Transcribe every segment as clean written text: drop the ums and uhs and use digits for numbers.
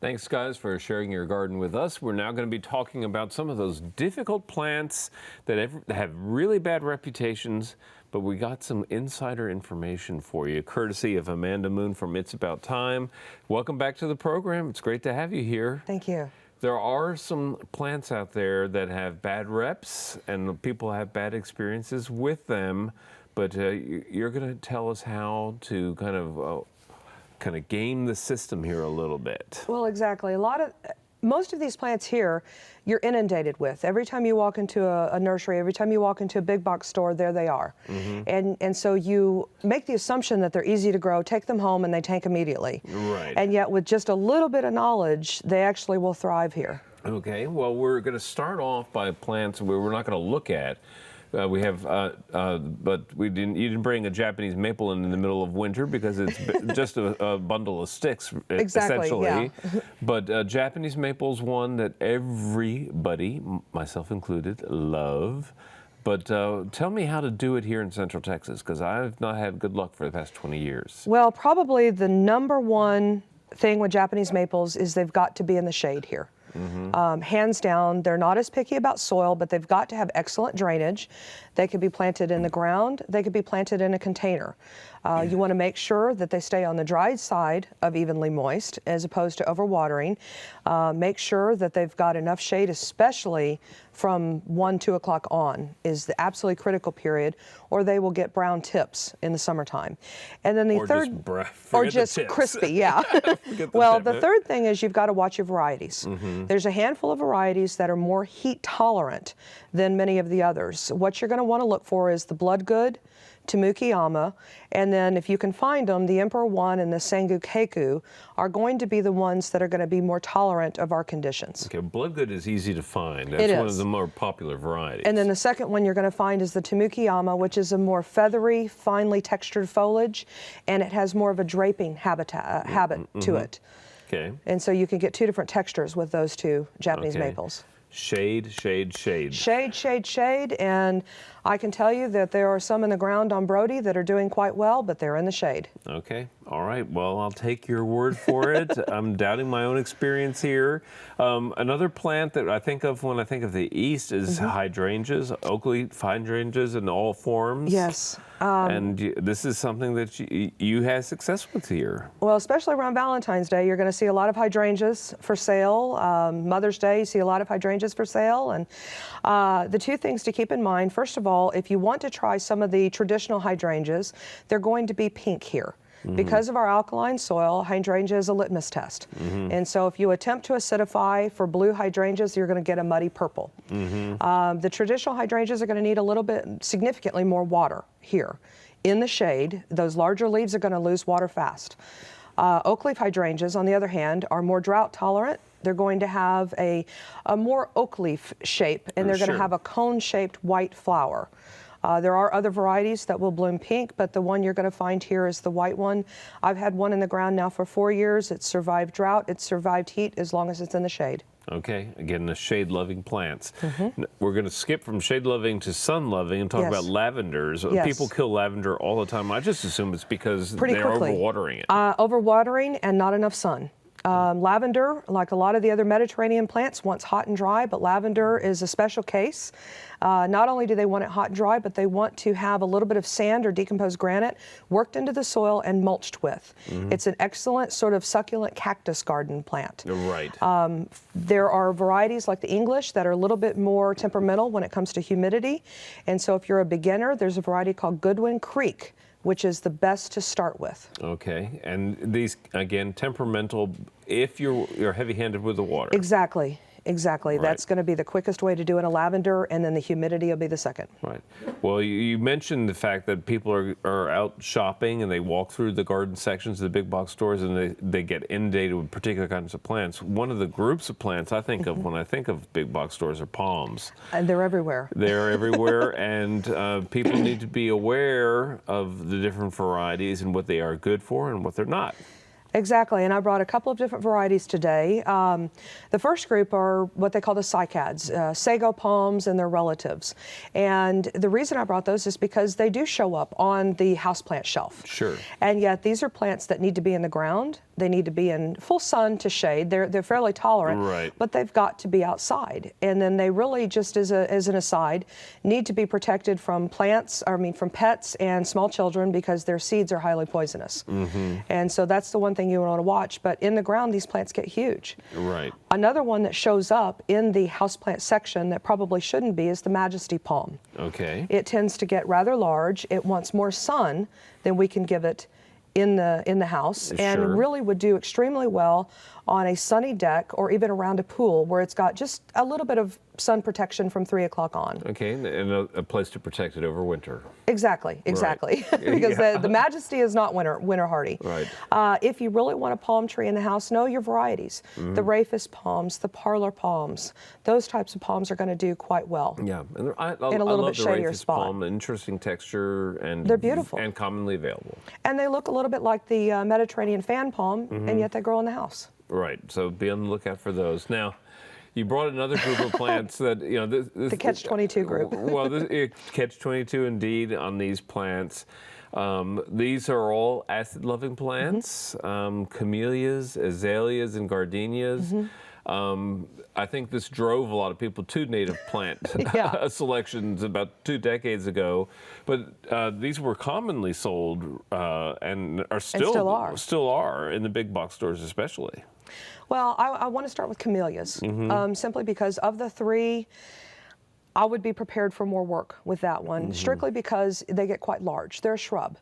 Thanks, guys, for sharing your garden with us. We're now going to be talking about some of those difficult plants that have really bad reputations, but we got some insider information for you, courtesy of Amanda Moon from It's About Time. Welcome back to the program. It's great to have you here. Thank you. There are some plants out there that have bad reps, and people have bad experiences with them, but you're going to tell us how to kind of game the system here a little bit. Well, exactly. Most of these plants here, you're inundated with. Every time you walk into a nursery, every time you walk into a big box store, there they are. Mm-hmm. And so you make the assumption that they're easy to grow, take them home, and they tank immediately. Right. And yet with just a little bit of knowledge, they actually will thrive here. Okay, well, we're going to start off by plants we're not going to look at. We have, but you didn't bring a Japanese maple in the middle of winter because it's just a bundle of sticks, exactly, essentially. Yeah. But Japanese maple's one that everybody, myself included, love. But tell me how to do it here in Central Texas, because I've not had good luck for the past 20 years. Well, probably the number one thing with Japanese maples is they've got to be in the shade here. Mm-hmm. Hands down, they're not as picky about soil, but they've got to have excellent drainage. They could be planted in the ground. They could be planted in a container. You want to make sure that they stay on the dry side of evenly moist as opposed to overwatering. Make sure that they've got enough shade, especially from 1, 2 o'clock on is the absolutely critical period, or they will get brown tips in the summertime. And then just crispy, yeah. Well, the third thing is you've got to watch your varieties. Mm-hmm. There's a handful of varieties that are more heat tolerant than many of the others. What you're going to want to look for is the Bloodgood, Tamukiyama, and then if you can find them, the Emperor One and the Sengu Keiku are going to be the ones that are going to be more tolerant of our conditions. Okay, Bloodgood is easy to find. That's one of the more popular varieties. And then the second one you're going to find is the Tamukiyama, which is a more feathery, finely textured foliage, and it has more of a draping habit to it. Okay. And so you can get two different textures with those two Japanese maples. Shade, shade, shade. Shade, shade, shade, and I can tell you that there are some in the ground on Brody that are doing quite well, but they're in the shade. Okay, all right, well, I'll take your word for it. I'm doubting my own experience here. Another plant that I think of when I think of the East is hydrangeas, Oakley hydrangeas in all forms. Yes. And this is something that you had success with here. Well, especially around Valentine's Day, you're going to see a lot of hydrangeas for sale. Mother's Day, you see a lot of hydrangeas for sale. And the two things to keep in mind, first of all, if you want to try some of the traditional hydrangeas, they're going to be pink here. Mm-hmm. Because of our alkaline soil, hydrangea is a litmus test. Mm-hmm. And so if you attempt to acidify for blue hydrangeas, you're going to get a muddy purple. Mm-hmm. The traditional hydrangeas are going to need a little bit, significantly more water here. In the shade, those larger leaves are going to lose water fast. Oak leaf hydrangeas, on the other hand, are more drought tolerant. They're going to have a more oak leaf shape, and they're going to have a cone-shaped white flower. There are other varieties that will bloom pink, but the one you're going to find here is the white one. I've had one in the ground now for 4 years. It's survived drought. It's survived heat as long as it's in the shade. Okay, again, the shade-loving plants. Mm-hmm. We're going to skip from shade-loving to sun-loving and talk about lavenders. Yes. People kill lavender all the time. I just assume it's because they're overwatering it. Overwatering and not enough sun. Lavender, like a lot of the other Mediterranean plants, wants hot and dry, but lavender is a special case. Not only do they want it hot and dry, but they want to have a little bit of sand or decomposed granite worked into the soil and mulched with. Mm-hmm. It's an excellent sort of succulent cactus garden plant. Right. There are varieties like the English that are a little bit more temperamental when it comes to humidity. And so if you're a beginner, there's a variety called Goodwin Creek, which is the best to start with. Okay, and these, again, temperamental, if you're heavy-handed with the water. Exactly. Right. That's going to be the quickest way to do it in a lavender, and then the humidity will be the second. Right. Well, you mentioned the fact that people are out shopping and they walk through the garden sections of the big box stores and they get inundated with particular kinds of plants. One of the groups of plants I think of when I think of big box stores are palms. And they're everywhere. They're everywhere, and people need to be aware of the different varieties and what they are good for and what they're not. Exactly, and I brought a couple of different varieties today. The first group are what they call the cycads, sago palms and their relatives. And the reason I brought those is because they do show up on the houseplant shelf. Sure. And yet these are plants that need to be in the ground. They need to be in full sun to shade. They're fairly tolerant, Right. but they've got to be outside. And then they really, just as an aside, need to be protected from from pets and small children because their seeds are highly poisonous. And so that's the one thing you want to watch. But in the ground, these plants get huge. Right. Another one that shows up in the houseplant section that probably shouldn't be is the Majesty palm. Okay. It tends to get rather large. It wants more sun than we can give it in the house, and Sure. really would do extremely well on a sunny deck or even around a pool where it's got just a little bit of sun protection from 3 o'clock on. Okay, and a place to protect it over winter. Exactly. Because Yeah. the Majesty is not winter hardy. Right. If you really want a palm tree in the house, know your varieties. The Rhapis palms, the Parlor palms, those types of palms are going to do quite well. Yeah, and I In a little love bit the shadier Rhapis spot. palm, interesting texture, and They're beautiful. and commonly available. And they look a little bit like the Mediterranean fan palm, and yet they grow in the house. Right, so be on the lookout for those. Now, you brought another group of plants that, this The Catch-22 group. Well, Catch-22 indeed on these plants. These are all acid-loving plants, camellias, azaleas, and gardenias. I think this drove a lot of people to native plant Yeah. selections about 2 decades ago, but these were commonly sold and are still are in the big box stores especially. Well, I want to start with camellias, simply because of the three, I would be prepared for more work with that one, strictly because they get quite large. They're a shrub.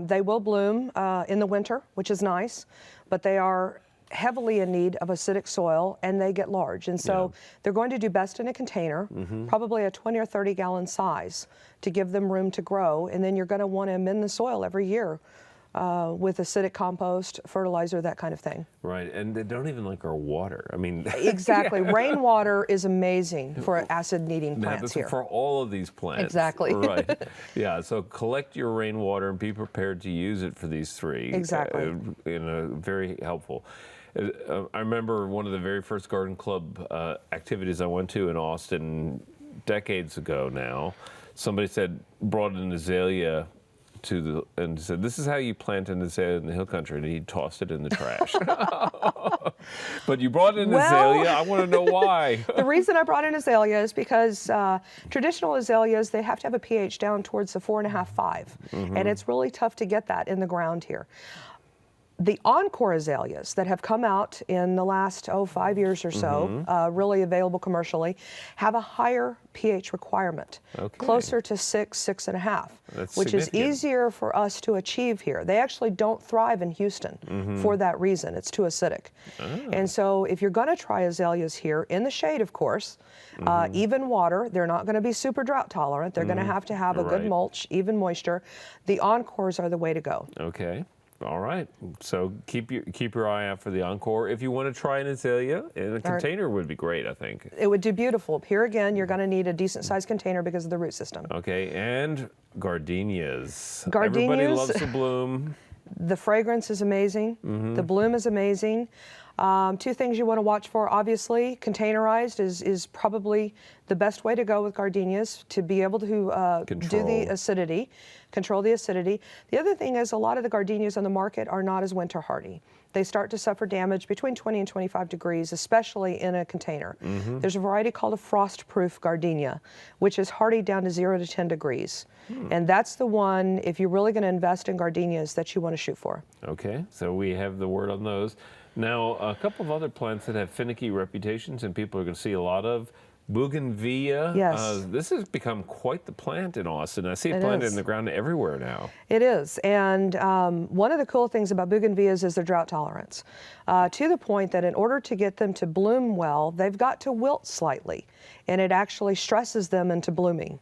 They will bloom in the winter, which is nice, but they are heavily in need of acidic soil, and they get large. And so they're going to do best in a container, probably a 20 or 30 gallon size, to give them room to grow. And then you're going to want to amend the soil every year with acidic compost, fertilizer, that kind of thing. Right, and they don't even like our water. I mean, Exactly. Rainwater is amazing for acid-needing now, plants this is here. for all of these plants. Exactly. Right. Yeah. So collect your rainwater and be prepared to use it for these three. Exactly. Very helpful. I remember one of the very first garden club activities I went to in Austin decades ago now. Somebody brought an azalea and said, "This is how you plant an azalea in the hill country," and he tossed it in the trash. But you brought in azalea. I want to know why. The reason I brought in azalea is because traditional azaleas, they have to have a pH down towards the 4.5, 5. And it's really tough to get that in the ground here. The Encore azaleas that have come out in the last 5 years or so, really available commercially, have a higher pH requirement, closer to 6, 6.5, which is easier for us to achieve here. They actually don't thrive in Houston for that reason. It's too acidic. And so if you're going to try azaleas here, in the shade, of course, even water, they're not going to be super drought tolerant. They're going to have a good mulch, even moisture. The Encores are the way to go. Okay. All right. So keep your eye out for the Encore. If you want to try an azalea, in a container would be great, I think. It would do beautiful. Here again, you're going to need a decent sized container because of the root system. Okay, and gardenias. Gardenias. Everybody loves the bloom. The fragrance is amazing. The bloom is amazing. 2 things you want to watch for, obviously. Containerized is probably the best way to go with gardenias, to be able to do the acidity, control the acidity. The other thing is a lot of the gardenias on the market are not as winter hardy. They start to suffer damage between 20 and 25 degrees, especially in a container. There's a variety called a frost-proof gardenia, which is hardy down to 0 to 10 degrees. And that's the one, if you're really going to invest in gardenias, that you want to shoot for. Okay, so we have the word on those. Now, a couple of other plants that have finicky reputations and people are going to see a lot of. Bougainvillea. Yes. This has become quite the plant in Austin. I see it planted in the ground everywhere now. It is. And one of the cool things about bougainvilleas is their drought tolerance, to the point that in order to get them to bloom well, they've got to wilt slightly, and it actually stresses them into blooming.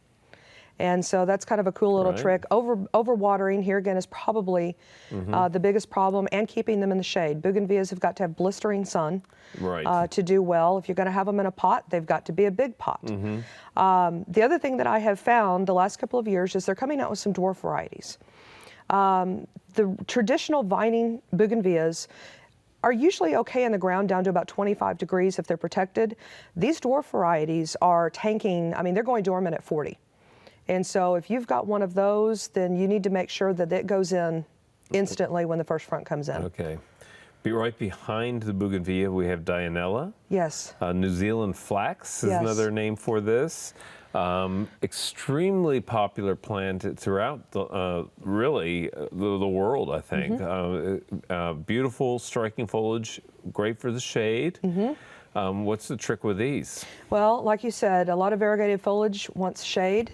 And so that's kind of a cool little trick. Overwatering here again is probably the biggest problem, and keeping them in the shade. Bougainvilleas have got to have blistering sun to do well. If you're going to have them in a pot, they've got to be a big pot. The other thing that I have found the last couple of years is they're coming out with some dwarf varieties. The traditional vining bougainvilleas are usually okay in the ground down to about 25 degrees if they're protected. These dwarf varieties are tanking, I mean, they're going dormant at 40. And so if you've got one of those, then you need to make sure that it goes in instantly when the first front comes in. Okay. Be right behind the bougainvillea, we have Dianella. Yes. New Zealand flax is Yes. another name for this. Extremely popular plant throughout the world, I think. Beautiful, striking foliage, great for the shade. What's the trick with these? Well, like you said, a lot of variegated foliage wants shade,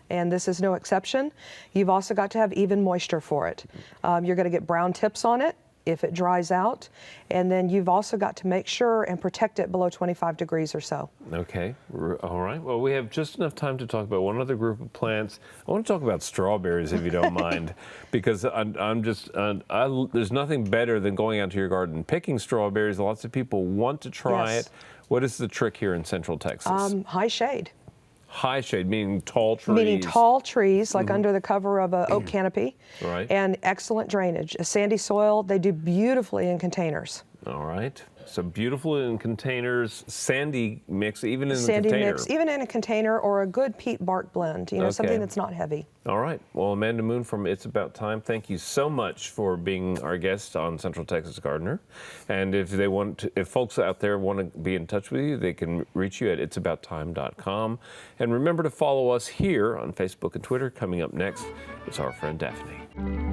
and this is no exception. You've also got to have even moisture for it. You're going to get brown tips on it if it dries out, and then you've also got to make sure and protect it below 25 degrees or so. Okay, all right. Well, we have just enough time to talk about one other group of plants. I want to talk about strawberries, if you don't mind, because there's nothing better than going out to your garden and picking strawberries. Lots of people want to try Yes. it. What is the trick here in Central Texas? High shade. High shade, meaning tall trees. Meaning tall trees, like under the cover of an oak canopy, Right. and excellent drainage. A sandy soil, they do beautifully in containers. All right. So beautiful in containers, sandy mix, even in the Sandy container. mix, even in a container, or a good peat bark blend, Okay. something that's not heavy. All right. Well, Amanda Moon from It's About Time, thank you so much for being our guest on Central Texas Gardener. And if folks out there want to be in touch with you, they can reach you at itsabouttime.com. And remember to follow us here on Facebook and Twitter. Coming up next, it's our friend Daphne.